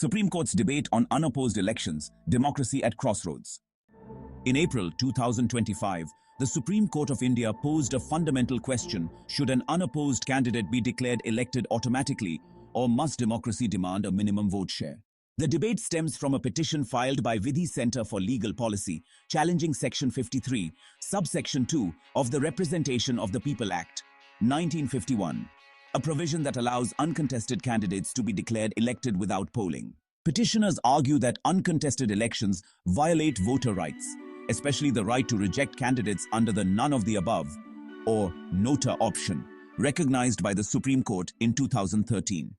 Supreme Court's debate on unopposed elections, democracy at crossroads. In April 2025, the Supreme Court of India posed a fundamental question: should an unopposed candidate be declared elected automatically, or must democracy demand a minimum vote share? The debate stems from a petition filed by Vidhi Centre for Legal Policy, challenging Section 53, Subsection 2 of the Representation of the People Act, 1951, a provision that allows uncontested candidates to be declared elected without polling. Petitioners argue that uncontested elections violate voter rights, especially the right to reject candidates under the none of the above, or NOTA option, recognized by the Supreme Court in 2013.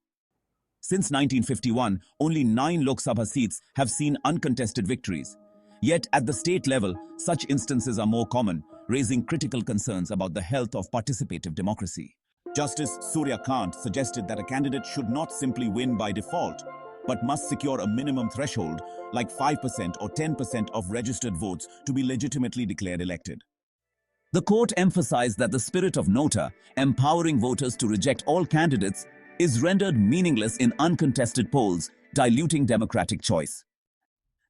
Since 1951, only 9 Lok Sabha seats have seen uncontested victories. Yet at the state level, such instances are more common, raising critical concerns about the health of participative democracy. Justice Surya Kant suggested that a candidate should not simply win by default, but must secure a minimum threshold, like 5% or 10% of registered votes, to be legitimately declared elected. The court emphasized that the spirit of NOTA, empowering voters to reject all candidates, is rendered meaningless in uncontested polls, diluting democratic choice.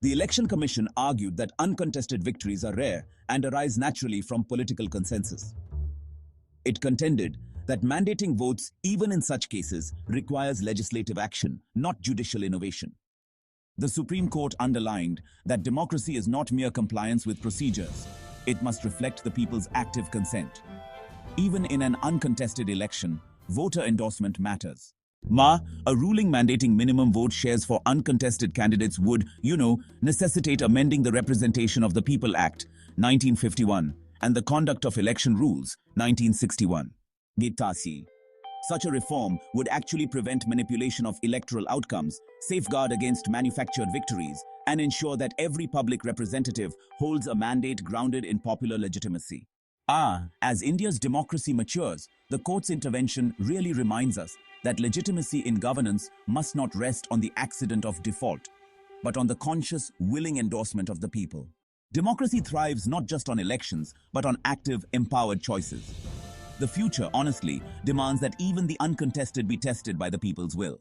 The Election Commission argued that uncontested victories are rare and arise naturally from political consensus. It contended that mandating votes, even in such cases, requires legislative action, not judicial innovation. The Supreme Court underlined that democracy is not mere compliance with procedures. It must reflect the people's active consent. Even in an uncontested election, voter endorsement matters. A ruling mandating minimum vote shares for uncontested candidates would, necessitate amending the Representation of the People Act, 1951, and the Conduct of Election Rules, 1961. Such a reform would actually prevent manipulation of electoral outcomes, safeguard against manufactured victories, and ensure that every public representative holds a mandate grounded in popular legitimacy. As India's democracy matures, the court's intervention really reminds us that legitimacy in governance must not rest on the accident of default, but on the conscious, willing endorsement of the people. Democracy thrives not just on elections, but on active, empowered choices. The future, honestly, demands that even the uncontested be tested by the people's will.